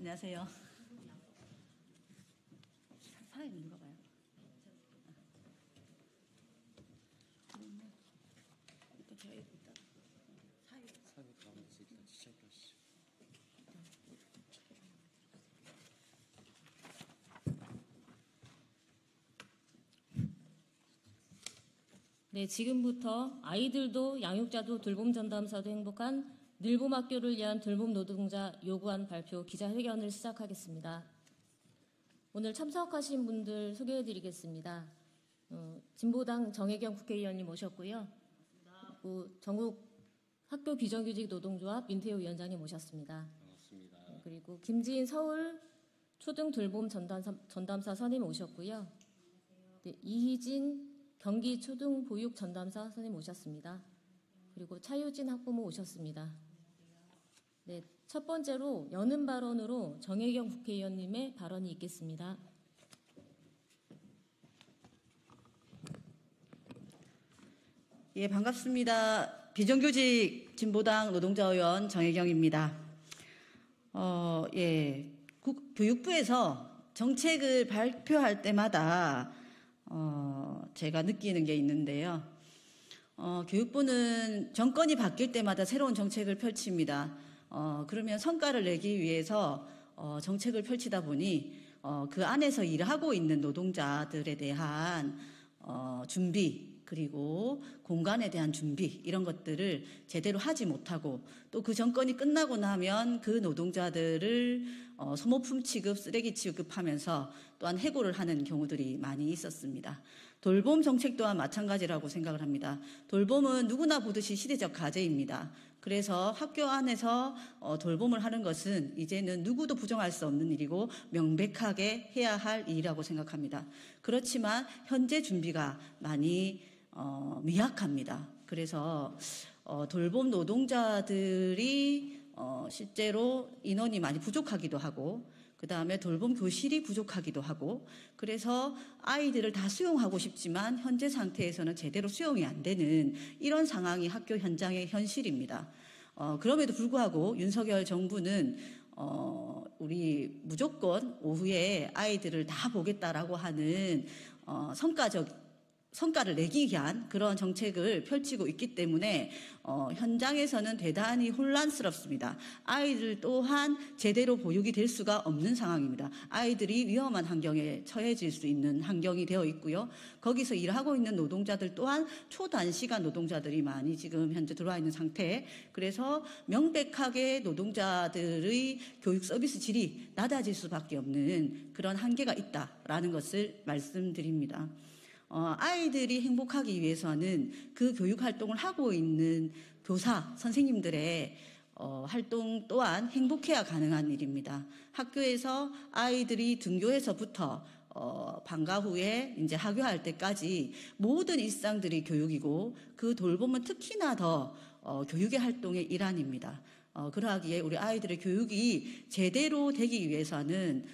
안녕하세요. 파일 누가 봐요? 일단 제가 일단 파일 가운데서 일단 시작하시죠. 네, 지금부터 아이들도 양육자도 돌봄 전담사도 행복한 늘봄 학교를 위한 돌봄 노동자 요구안 발표 기자회견을 시작하겠습니다. 오늘 참석하신 분들 소개해드리겠습니다. 진보당 정혜경 국회의원님 오셨고요. 그리고 전국 학교 비정규직 노동조합 민태호 위원장님 오셨습니다. 반갑습니다. 그리고 김지인 서울 초등 돌봄 전담사 선임 오셨고요. 네, 이희진 경기 초등 보육 전담사 선임 오셨습니다. 그리고 차유진 학부모 오셨습니다. 네, 첫 번째로 여는 발언으로 정혜경 국회의원님의 발언이 있겠습니다. 예, 반갑습니다. 비정규직 진보당 노동자의원 정혜경입니다. 교육부에서 정책을 발표할 때마다 제가 느끼는 게 있는데요. 교육부는 정권이 바뀔 때마다 새로운 정책을 펼칩니다. 그러면 성과를 내기 위해서 정책을 펼치다 보니 그 안에서 일하고 있는 노동자들에 대한 준비, 그리고 공간에 대한 준비, 이런 것들을 제대로 하지 못하고 또 그 정권이 끝나고 나면 그 노동자들을 소모품 취급, 쓰레기 취급하면서 또한 해고를 하는 경우들이 많이 있었습니다. 돌봄 정책 또한 마찬가지라고 생각을 합니다. 돌봄은 누구나 보듯이 시대적 과제입니다. 그래서 학교 안에서 돌봄을 하는 것은 이제는 누구도 부정할 수 없는 일이고 명백하게 해야 할 일이라고 생각합니다. 그렇지만 현재 준비가 많이 미약합니다. 그래서 돌봄 노동자들이 실제로 인원이 많이 부족하기도 하고, 그 다음에 돌봄 교실이 부족하기도 하고, 그래서 아이들을 다 수용하고 싶지만 현재 상태에서는 제대로 수용이 안 되는 이런 상황이 학교 현장의 현실입니다. 그럼에도 불구하고 윤석열 정부는 우리 무조건 오후에 아이들을 다 보겠다라고 하는 성과를 내기 위한 그런 정책을 펼치고 있기 때문에 현장에서는 대단히 혼란스럽습니다. 아이들 또한 제대로 보육이 될 수가 없는 상황입니다. 아이들이 위험한 환경에 처해질 수 있는 환경이 되어 있고요. 거기서 일하고 있는 노동자들 또한 초단시간 노동자들이 많이 지금 현재 들어와 있는 상태. 그래서 명백하게 노동자들의 교육 서비스 질이 낮아질 수밖에 없는 그런 한계가 있다라는 것을 말씀드립니다. 아이들이 행복하기 위해서는 그 교육 활동을 하고 있는 교사, 선생님들의 활동 또한 행복해야 가능한 일입니다. 학교에서 아이들이 등교해서부터 방과 후에 이제 하교할 때까지 모든 일상들이 교육이고 그 돌봄은 특히나 더 교육의 활동의 일환입니다. 그러하기에 우리 아이들의 교육이 제대로 되기 위해서는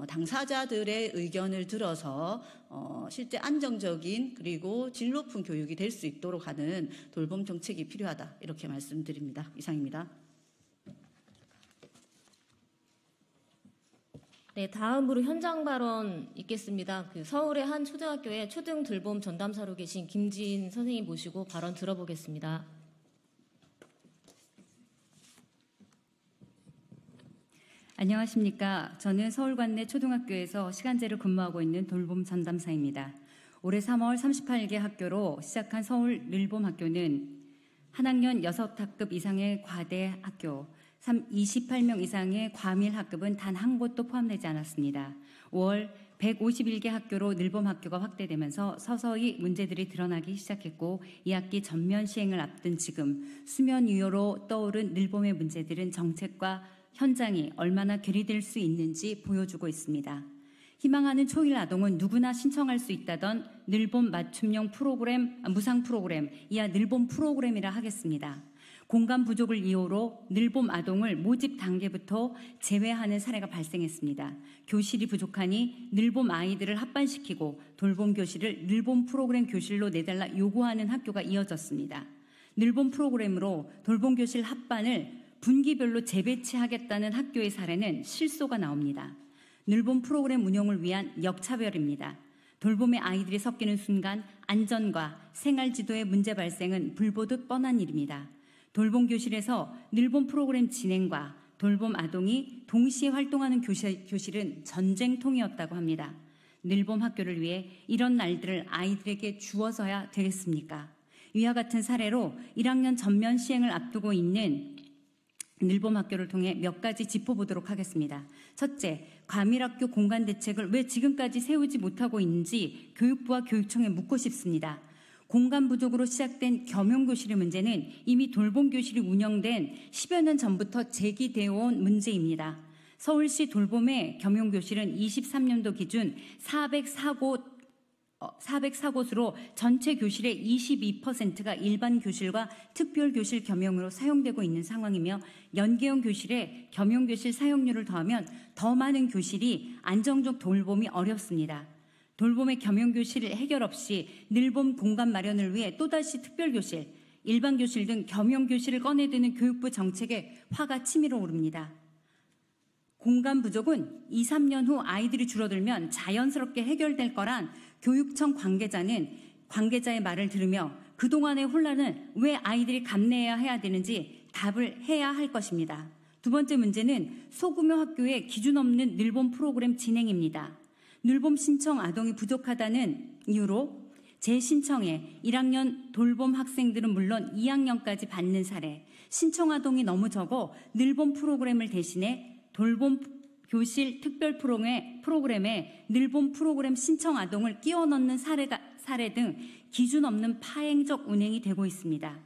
당사자들의 의견을 들어서 실제 안정적인 그리고 질 높은 교육이 될 수 있도록 하는 돌봄 정책이 필요하다, 이렇게 말씀드립니다. 이상입니다. 네, 다음으로 현장 발언 있겠습니다. 서울의 한 초등학교에 초등 돌봄 전담사로 계신 김지인 선생님 모시고 발언 들어보겠습니다. 안녕하십니까. 저는 서울관내 초등학교에서 시간제로 근무하고 있는 돌봄 전담사입니다. 올해 3월 38개 학교로 시작한 서울 늘봄 학교는 한 학년 6학급 이상의 과대 학교, 28명 이상의 과밀 학급은 단 한 곳도 포함되지 않았습니다. 5월 151개 학교로 늘봄 학교가 확대되면서 서서히 문제들이 드러나기 시작했고, 2학기 전면 시행을 앞둔 지금 수면 위로로 떠오른 늘봄의 문제들은 정책과 현장이 얼마나 괴리될 수 있는지 보여주고 있습니다. 희망하는 초일 아동은 누구나 신청할 수 있다던 늘봄 맞춤형 프로그램, 무상 프로그램, 이하 늘봄 프로그램이라 하겠습니다. 공간 부족을 이유로 늘봄 아동을 모집 단계부터 제외하는 사례가 발생했습니다. 교실이 부족하니 늘봄 아이들을 합반시키고 돌봄 교실을 늘봄 프로그램 교실로 내달라 요구하는 학교가 이어졌습니다. 늘봄 프로그램으로 돌봄 교실 합반을 분기별로 재배치하겠다는 학교의 사례는 실소가 나옵니다. 늘봄 프로그램 운영을 위한 역차별입니다. 돌봄의 아이들이 섞이는 순간 안전과 생활 지도의 문제 발생은 불보듯 뻔한 일입니다. 돌봄 교실에서 늘봄 프로그램 진행과 돌봄 아동이 동시에 활동하는 교실은 전쟁통이었다고 합니다. 늘봄 학교를 위해 이런 날들을 아이들에게 주어서야 되겠습니까? 이와 같은 사례로 1학년 전면 시행을 앞두고 있는 늘봄 학교를 통해 몇 가지 짚어보도록 하겠습니다. 첫째, 과밀학교 공간 대책을 왜 지금까지 세우지 못하고 있는지 교육부와 교육청에 묻고 싶습니다. 공간 부족으로 시작된 겸용교실의 문제는 이미 돌봄교실이 운영된 10여 년 전부터 제기되어 온 문제입니다. 서울시 돌봄의 겸용교실은 23년도 기준 404곳으로 전체 교실의 22%가 일반 교실과 특별 교실 겸용으로 사용되고 있는 상황이며 연계형 교실에 겸용교실 사용률을 더하면 더 많은 교실이 안정적 돌봄이 어렵습니다. 돌봄의 겸용교실 해결 없이 늘봄 공간 마련을 위해 또다시 특별교실, 일반교실 등 겸용교실을 꺼내드는 교육부 정책에 화가 치밀어 오릅니다. 공간 부족은 2, 3년 후 아이들이 줄어들면 자연스럽게 해결될 거란 교육청 관계자의 말을 들으며 그동안의 혼란은 왜 아이들이 감내해야 되는지 답을 해야 할 것입니다. 두 번째 문제는 소규모 학교의 기준 없는 늘봄 프로그램 진행입니다. 늘봄 신청 아동이 부족하다는 이유로 재신청에 1학년 돌봄 학생들은 물론 2학년까지 받는 사례, 신청 아동이 너무 적어 늘봄 프로그램을 대신해 돌봄 교실 특별 프로그램에 늘봄 프로그램 신청 아동을 끼워 넣는 사례 등 기준 없는 파행적 운행이 되고 있습니다.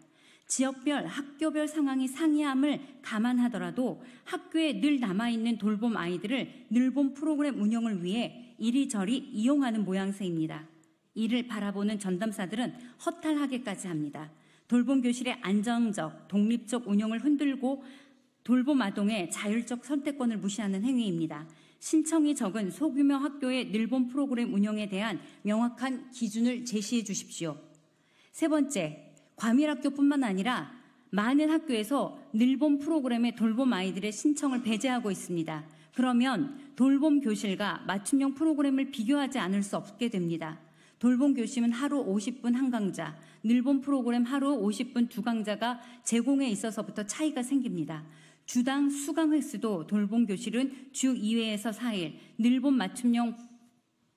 지역별, 학교별 상황이 상이함을 감안하더라도 학교에 늘 남아있는 돌봄 아이들을 늘봄 프로그램 운영을 위해 이리저리 이용하는 모양새입니다. 이를 바라보는 전담사들은 허탈하게까지 합니다. 돌봄 교실의 안정적, 독립적 운영을 흔들고 돌봄 아동의 자율적 선택권을 무시하는 행위입니다. 신청이 적은 소규모 학교의 늘봄 프로그램 운영에 대한 명확한 기준을 제시해 주십시오. 세 번째, 과밀학교뿐만 아니라 많은 학교에서 늘봄 프로그램에 돌봄 아이들의 신청을 배제하고 있습니다. 그러면 돌봄 교실과 맞춤형 프로그램을 비교하지 않을 수 없게 됩니다. 돌봄 교실은 하루 50분 한 강좌, 늘봄 프로그램 하루 50분 두 강좌가 제공에 있어서부터 차이가 생깁니다. 주당 수강 횟수도 돌봄 교실은 주 2회에서 4일, 늘봄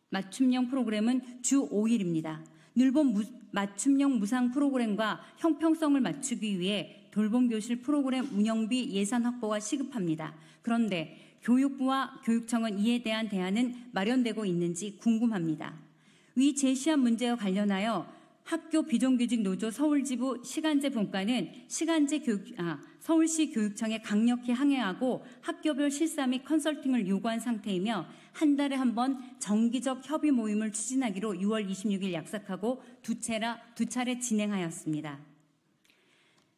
맞춤형 프로그램은 주 5일입니다. 늘봄 맞춤형 무상 프로그램과 형평성을 맞추기 위해 돌봄 교실 프로그램 운영비 예산 확보가 시급합니다. 그런데 교육부와 교육청은 이에 대한 대안은 마련되고 있는지 궁금합니다. 위 제시한 문제와 관련하여 학교 비정규직 노조 서울지부 시간제 분과는 서울시 교육청에 강력히 항의하고 학교별 실사 및 컨설팅을 요구한 상태이며 한 달에 한 번 정기적 협의 모임을 추진하기로 6월 26일 약속하고 두 차례 진행하였습니다.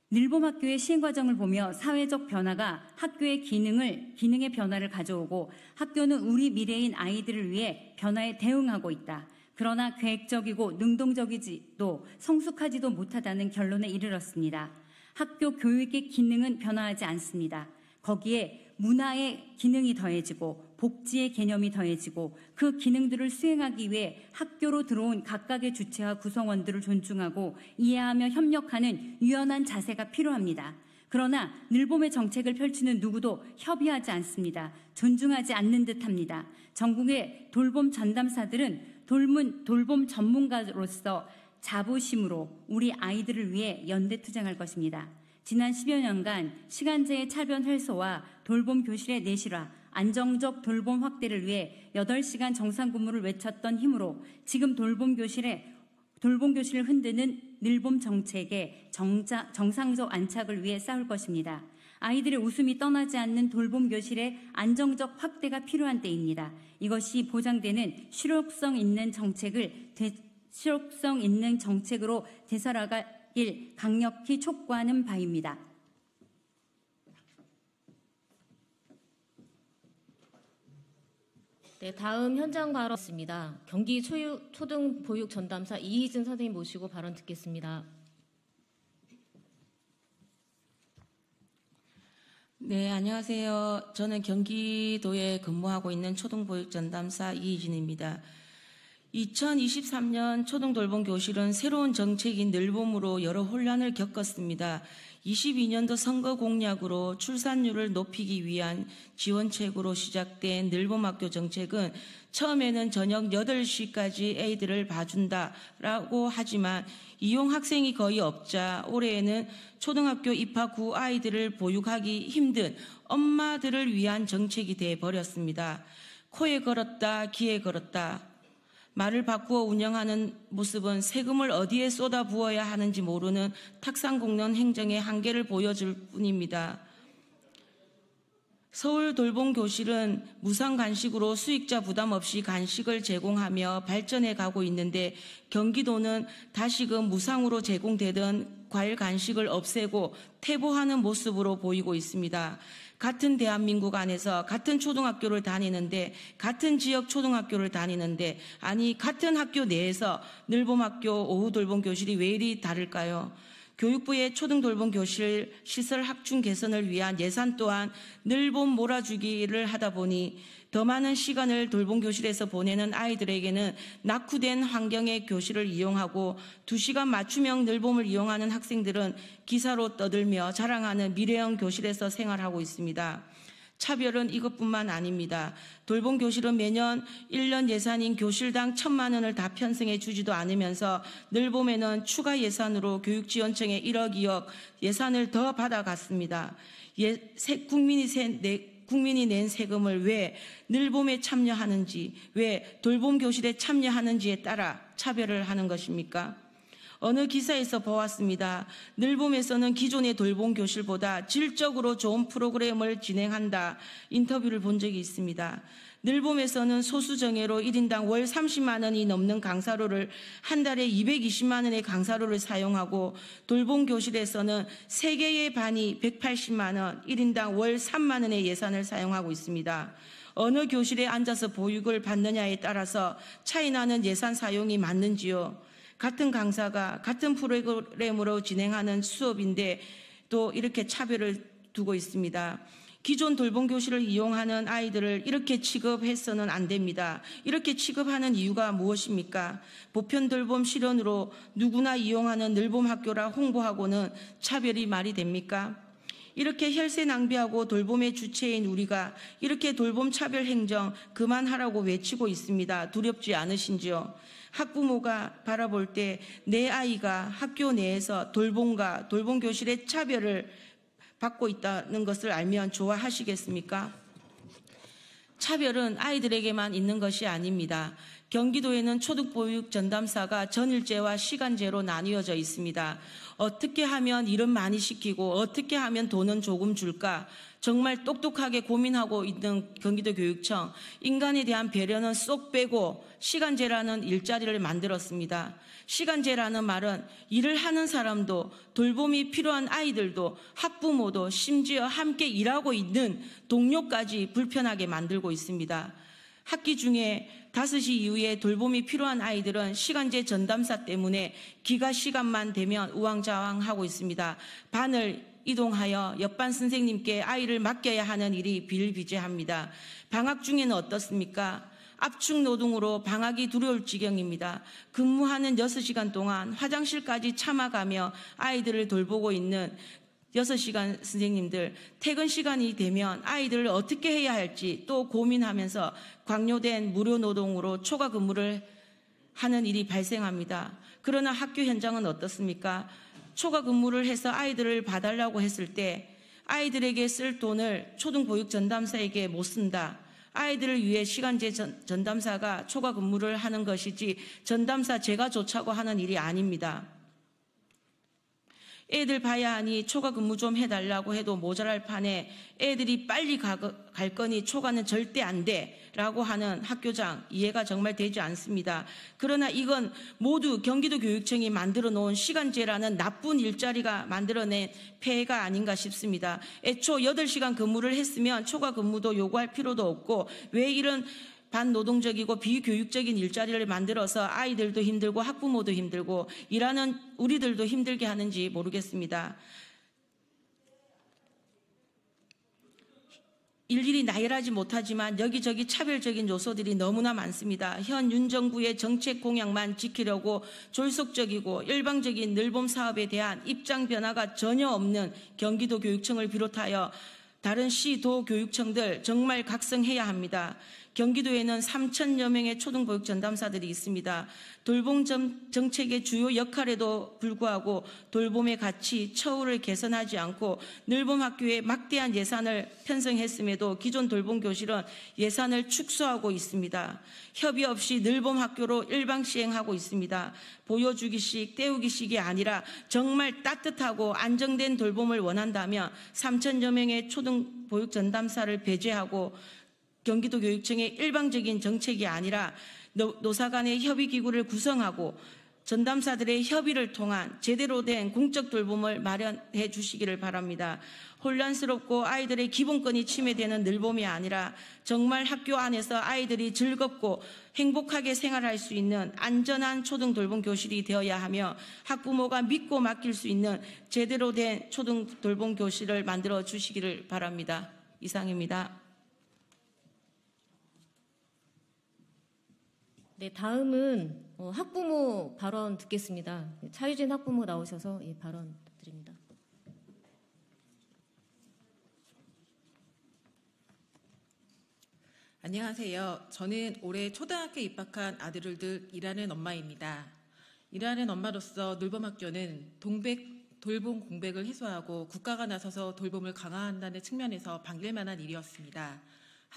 늘봄 학교의 시행 과정을 보며 사회적 변화가 학교의 기능의 변화를 가져오고 학교는 우리 미래인 아이들을 위해 변화에 대응하고 있다. 그러나 계획적이고 능동적이지도 성숙하지도 못하다는 결론에 이르렀습니다. 학교 교육의 기능은 변화하지 않습니다. 거기에 문화의 기능이 더해지고 복지의 개념이 더해지고 그 기능들을 수행하기 위해 학교로 들어온 각각의 주체와 구성원들을 존중하고 이해하며 협력하는 유연한 자세가 필요합니다. 그러나 늘봄의 정책을 펼치는 누구도 협의하지 않습니다. 존중하지 않는 듯합니다. 전국의 돌봄 전담사들은 돌봄 전문가로서 자부심으로 우리 아이들을 위해 연대 투쟁할 것입니다. 지난 10여 년간 시간제의 차변 해소와 돌봄 교실의 내실화, 안정적 돌봄 확대를 위해 8시간 정상 근무를 외쳤던 힘으로 지금 돌봄 교실을 흔드는 늘봄 정책의 정상적 안착을 위해 싸울 것입니다. 아이들의 웃음이 떠나지 않는 돌봄 교실의 안정적 확대가 필요한 때입니다. 이것이 보장되는 실효성 있는 정책으로 되살아가길 강력히 촉구하는 바입니다. 네, 다음 현장 발언입니다. 경기 초등보육 전담사 이희진 선생님 모시고 발언 듣겠습니다. 네, 안녕하세요. 저는 경기도에 근무하고 있는 초등보육 전담사 이희진입니다. 2023년 초등돌봄교실은 새로운 정책인 늘봄으로 여러 혼란을 겪었습니다. 22년도 선거 공약으로 출산율을 높이기 위한 지원책으로 시작된 늘봄학교 정책은 처음에는 저녁 8시까지 애들을 봐준다라고 하지만 이용 학생이 거의 없자 올해에는 초등학교 입학 후 아이들을 보육하기 힘든 엄마들을 위한 정책이 돼버렸습니다. 코에 걸었다, 귀에 걸었다. 말을 바꾸어 운영하는 모습은 세금을 어디에 쏟아부어야 하는지 모르는 탁상공론 행정의 한계를 보여줄 뿐입니다. 서울 돌봄교실은 무상 간식으로 수익자 부담 없이 간식을 제공하며 발전해 가고 있는데 경기도는 다시금 무상으로 제공되던 과일 간식을 없애고 퇴보하는 모습으로 보이고 있습니다. 같은 대한민국 안에서 같은 초등학교를 다니는데 같은 지역 초등학교를 다니는데 아니 같은 학교 내에서 늘봄학교 오후 돌봄교실이 왜 이리 다를까요? 교육부의 초등돌봄교실 시설 확충 개선을 위한 예산 또한 늘봄 몰아주기를 하다 보니 더 많은 시간을 돌봄교실에서 보내는 아이들에게는 낙후된 환경의 교실을 이용하고 2시간 맞춤형 늘봄을 이용하는 학생들은 기사로 떠들며 자랑하는 미래형 교실에서 생활하고 있습니다. 차별은 이것뿐만 아닙니다. 돌봄교실은 매년 1년 예산인 교실당 1,000만 원을 다 편성해 주지도 않으면서 늘봄에는 추가 예산으로 교육지원청에 1억, 2억 예산을 더 받아갔습니다. 국민이 낸 세금을 왜 늘봄에 참여하는지, 왜 돌봄교실에 참여하는지에 따라 차별을 하는 것입니까? 어느 기사에서 보았습니다. 늘봄에서는 기존의 돌봄교실보다 질적으로 좋은 프로그램을 진행한다. 인터뷰를 본 적이 있습니다. 늘봄에서는 소수정예로 1인당 월 30만 원이 넘는 강사료를 한 달에 220만 원의 강사료를 사용하고 돌봄교실에서는 3개의 반이 180만 원, 1인당 월 3만 원의 예산을 사용하고 있습니다. 어느 교실에 앉아서 보육을 받느냐에 따라서 차이나는 예산 사용이 맞는지요? 같은 강사가 같은 프로그램으로 진행하는 수업인데 또 이렇게 차별을 두고 있습니다. 기존 돌봄교실을 이용하는 아이들을 이렇게 취급해서는 안 됩니다. 이렇게 취급하는 이유가 무엇입니까? 보편돌봄 실현으로 누구나 이용하는 늘봄학교라 홍보하고는 차별이 말이 됩니까? 이렇게 혈세 낭비하고 돌봄의 주체인 우리가 이렇게 돌봄 차별 행정 그만하라고 외치고 있습니다. 두렵지 않으신지요? 학부모가 바라볼 때 내 아이가 학교 내에서 돌봄과 돌봄교실의 차별을 받고 있다는 것을 알면 좋아하시겠습니까? 차별은 아이들에게만 있는 것이 아닙니다. 경기도에는 초등보육 전담사가 전일제와 시간제로 나뉘어져 있습니다. 어떻게 하면 일은 많이 시키고 어떻게 하면 돈은 조금 줄까? 정말 똑똑하게 고민하고 있는 경기도 교육청, 인간에 대한 배려는 쏙 빼고 시간제라는 일자리를 만들었습니다. 시간제라는 말은 일을 하는 사람도 돌봄이 필요한 아이들도 학부모도 심지어 함께 일하고 있는 동료까지 불편하게 만들고 있습니다. 학기 중에 5시 이후에 돌봄이 필요한 아이들은 시간제 전담사 때문에 기가 시간만 되면 우왕좌왕하고 있습니다. 반을 이동하여 옆반 선생님께 아이를 맡겨야 하는 일이 비일비재합니다. 방학 중에는 어떻습니까? 압축 노동으로 방학이 두려울 지경입니다. 근무하는 6시간 동안 화장실까지 참아가며 아이들을 돌보고 있는 6시간 선생님들, 퇴근 시간이 되면 아이들을 어떻게 해야 할지 또 고민하면서 강요된 무료 노동으로 초과 근무를 하는 일이 발생합니다. 그러나 학교 현장은 어떻습니까? 초과 근무를 해서 아이들을 봐달라고 했을 때 아이들에게 쓸 돈을 초등보육 전담사에게 못 쓴다. 아이들을 위해 시간제 전담사가 초과 근무를 하는 것이지 전담사 제가 좋자고 하는 일이 아닙니다. 애들 봐야 하니 초과 근무 좀 해달라고 해도 모자랄 판에 애들이 빨리 갈 거니 초과는 절대 안 돼 라고 하는 학교장, 이해가 정말 되지 않습니다. 그러나 이건 모두 경기도 교육청이 만들어 놓은 시간제라는 나쁜 일자리가 만들어낸 폐해가 아닌가 싶습니다. 애초 8시간 근무를 했으면 초과 근무도 요구할 필요도 없고 왜 이런 반노동적이고 비교육적인 일자리를 만들어서 아이들도 힘들고 학부모도 힘들고 일하는 우리들도 힘들게 하는지 모르겠습니다. 일일이 나열하지 못하지만 여기저기 차별적인 요소들이 너무나 많습니다. 현 윤 정부의 정책 공약만 지키려고 졸속적이고 일방적인 늘봄 사업에 대한 입장 변화가 전혀 없는 경기도 교육청을 비롯하여 다른 시, 도 교육청들 정말 각성해야 합니다. 경기도에는 3,000여 명의 초등보육 전담사들이 있습니다. 돌봄 정책의 주요 역할에도 불구하고 돌봄의 가치, 처우를 개선하지 않고 늘봄 학교에 막대한 예산을 편성했음에도 기존 돌봄 교실은 예산을 축소하고 있습니다. 협의 없이 늘봄 학교로 일방 시행하고 있습니다. 보여주기식, 때우기식이 아니라 정말 따뜻하고 안정된 돌봄을 원한다면 3,000여 명의 초등보육 전담사를 배제하고 경기도 교육청의 일방적인 정책이 아니라 노사 간의 협의기구를 구성하고 전담사들의 협의를 통한 제대로 된 공적 돌봄을 마련해 주시기를 바랍니다. 혼란스럽고 아이들의 기본권이 침해되는 늘봄이 아니라 정말 학교 안에서 아이들이 즐겁고 행복하게 생활할 수 있는 안전한 초등 돌봄 교실이 되어야 하며 학부모가 믿고 맡길 수 있는 제대로 된 초등 돌봄 교실을 만들어 주시기를 바랍니다. 이상입니다. 네, 다음은 학부모 발언 듣겠습니다. 차유진 학부모 나오셔서 발언 드립니다. 안녕하세요. 저는 올해 초등학교 입학한 아들을 둘 일하는 엄마입니다. 일하는 엄마로서 늘봄학교는 돌봄 공백을 해소하고 국가가 나서서 돌봄을 강화한다는 측면에서 반길 만한 일이었습니다.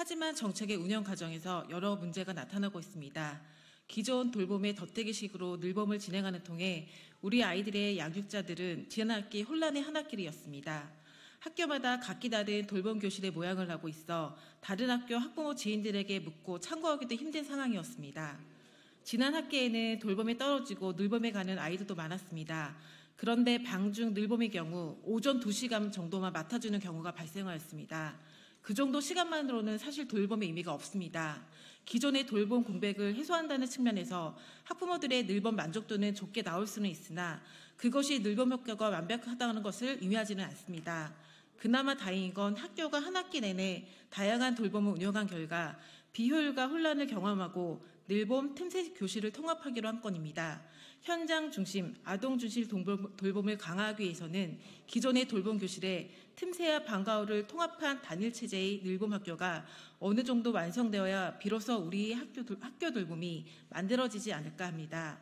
하지만 정책의 운영 과정에서 여러 문제가 나타나고 있습니다. 기존 돌봄의 덧대기식으로 늘봄을 진행하는 통해 우리 아이들의 양육자들은 지난 학기 혼란의 한 학기였습니다. 학교마다 각기 다른 돌봄 교실의 모양을 하고 있어 다른 학교 학부모 지인들에게 묻고 참고하기도 힘든 상황이었습니다. 지난 학기에는 돌봄에 떨어지고 늘봄에 가는 아이들도 많았습니다. 그런데 방중 늘봄의 경우 오전 2시간 정도만 맡아주는 경우가 발생하였습니다. 그 정도 시간만으로는 사실 돌봄의 의미가 없습니다. 기존의 돌봄 공백을 해소한다는 측면에서 학부모들의 늘봄 만족도는 좋게 나올 수는 있으나 그것이 늘봄 효과가 완벽하다는 것을 의미하지는 않습니다. 그나마 다행인 건 학교가 한 학기 내내 다양한 돌봄을 운영한 결과 비효율과 혼란을 경험하고 늘봄 틈새 교실을 통합하기로 한 건입니다. 현장 중심, 아동 중심 돌봄을 강화하기 위해서는 기존의 돌봄 교실에 틈새와 방과후를 통합한 단일 체제의 늘봄 학교가 어느 정도 완성되어야 비로소 우리 학교 돌봄이 만들어지지 않을까 합니다.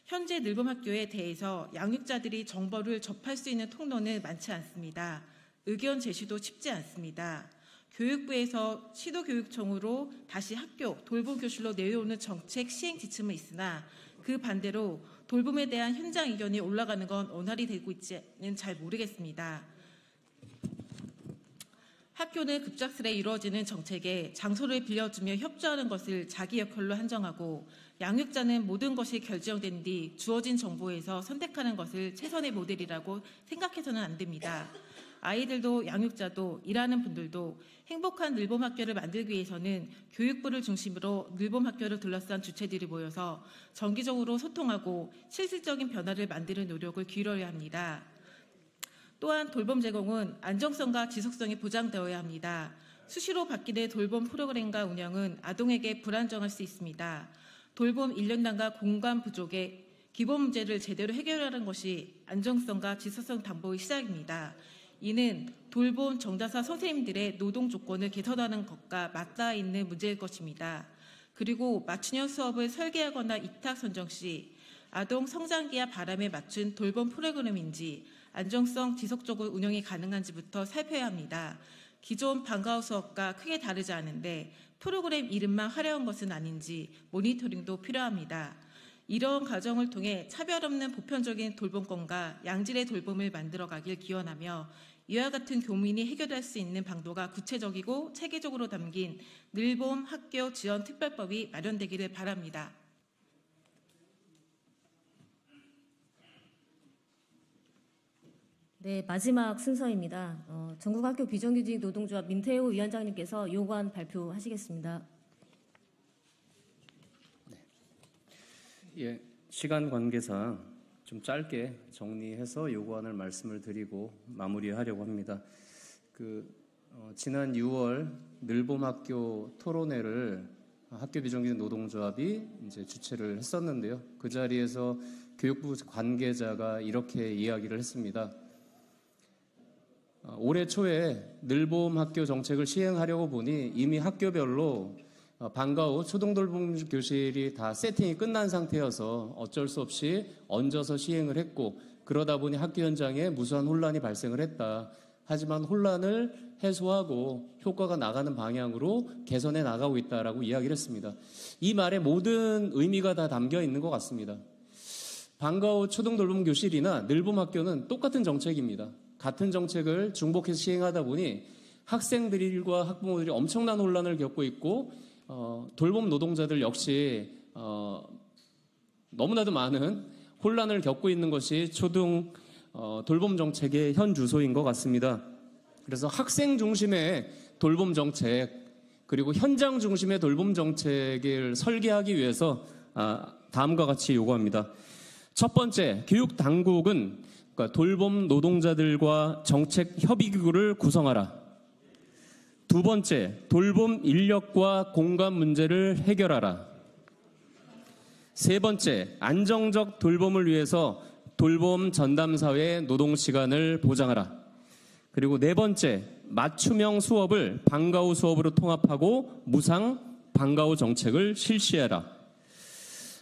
현재 늘봄 학교에 대해서 양육자들이 정보를 접할 수 있는 통로는 많지 않습니다. 의견 제시도 쉽지 않습니다. 교육부에서 시도교육청으로 다시 학교 돌봄 교실로 내려오는 정책 시행 지침은 있으나 그 반대로 돌봄에 대한 현장 의견이 올라가는 건 원활히 되고 있지는 잘 모르겠습니다. 학교는 급작스레 이루어지는 정책에 장소를 빌려주며 협조하는 것을 자기 역할로 한정하고 양육자는 모든 것이 결정된 뒤 주어진 정보에서 선택하는 것을 최선의 모델이라고 생각해서는 안 됩니다. 아이들도 양육자도 일하는 분들도 행복한 늘봄 학교를 만들기 위해서는 교육부를 중심으로 늘봄 학교를 둘러싼 주체들이 모여서 정기적으로 소통하고 실질적인 변화를 만드는 노력을 기울여야 합니다. 또한 돌봄 제공은 안정성과 지속성이 보장되어야 합니다. 수시로 바뀌는 돌봄 프로그램과 운영은 아동에게 불안정할 수 있습니다. 돌봄 인력난과 공간 부족의 기본 문제를 제대로 해결하는 것이 안정성과 지속성 담보의 시작입니다. 이는 돌봄 정자사 선생님들의 노동 조건을 개선하는 것과 맞닿아 있는 문제일 것입니다. 그리고 맞춤형 수업을 설계하거나 위탁 선정 시 아동 성장기와 바람에 맞춘 돌봄 프로그램인지 안정성 지속적으로 운영이 가능한지부터 살펴야 합니다. 기존 방과후 수업과 크게 다르지 않은데 프로그램 이름만 화려한 것은 아닌지 모니터링도 필요합니다. 이런 과정을 통해 차별 없는 보편적인 돌봄권과 양질의 돌봄을 만들어가길 기원하며 이와 같은 고민이 해결될 수 있는 방도가 구체적이고 체계적으로 담긴 늘봄 학교 지원 특별법이 마련되기를 바랍니다. 네, 마지막 순서입니다. 전국학교 비정규직 노동조합 민태호 위원장님께서 요구안 발표하시겠습니다. 예, 시간 관계상 좀 짧게 정리해서 요구안을 말씀을 드리고 마무리하려고 합니다. 지난 6월 늘봄학교 토론회를 학교 비정규직 노동조합이 이제 주최를 했었는데요. 그 자리에서 교육부 관계자가 이렇게 이야기를 했습니다. 올해 초에 늘봄학교 정책을 시행하려고 보니 이미 학교별로 방과 후 초등돌봄 교실이 다 세팅이 끝난 상태여서 어쩔 수 없이 얹어서 시행을 했고, 그러다 보니 학교 현장에 무수한 혼란이 발생을 했다. 하지만 혼란을 해소하고 효과가 나가는 방향으로 개선해 나가고 있다라고 이야기를 했습니다. 이 말에 모든 의미가 다 담겨 있는 것 같습니다. 방과 후 초등돌봄 교실이나 늘봄학교는 똑같은 정책입니다. 같은 정책을 중복해서 시행하다 보니 학생들과 학부모들이 엄청난 혼란을 겪고 있고, 돌봄 노동자들 역시 너무나도 많은 혼란을 겪고 있는 것이 초등 돌봄 정책의 현 주소인 것 같습니다. 그래서 학생 중심의 돌봄 정책, 그리고 현장 중심의 돌봄 정책을 설계하기 위해서 다음과 같이 요구합니다. 첫 번째, 교육 당국은 돌봄 노동자들과 정책 협의기구를 구성하라. 두 번째, 돌봄 인력과 공간 문제를 해결하라. 세 번째, 안정적 돌봄을 위해서 돌봄 전담사회 노동 시간을 보장하라. 그리고 네 번째, 맞춤형 수업을 방과 후 수업으로 통합하고 무상 방과 후 정책을 실시해라.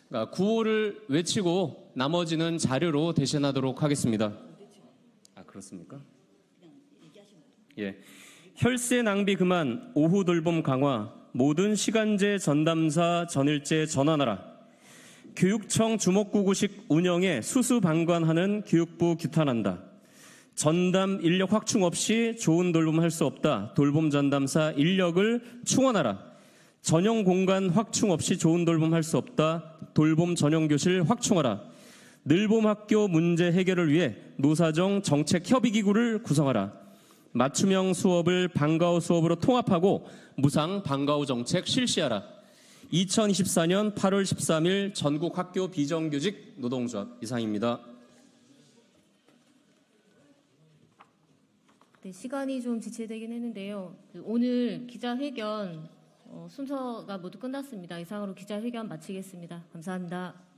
그러니까 구호를 외치고 나머지는 자료로 대신하도록 하겠습니다. 그렇습니까? 예. 혈세 낭비 그만, 오후 돌봄 강화, 모든 시간제 전담사 전일제 전환하라. 교육청 주목구구식 운영에 수수방관하는 교육부 규탄한다. 전담 인력 확충 없이 좋은 돌봄할 수 없다. 돌봄 전담사 인력을 충원하라. 전용 공간 확충 없이 좋은 돌봄할 수 없다. 돌봄 전용 교실 확충하라. 늘봄학교 문제 해결을 위해 노사정 정책 협의기구를 구성하라. 맞춤형 수업을 방과 후 수업으로 통합하고 무상 방과 후 정책 실시하라. 2024년 8월 13일 전국 학교 비정규직 노동조합 이상입니다. 네, 시간이 좀 지체되긴 했는데요. 오늘 기자회견 순서가 모두 끝났습니다. 이상으로 기자회견 마치겠습니다. 감사합니다.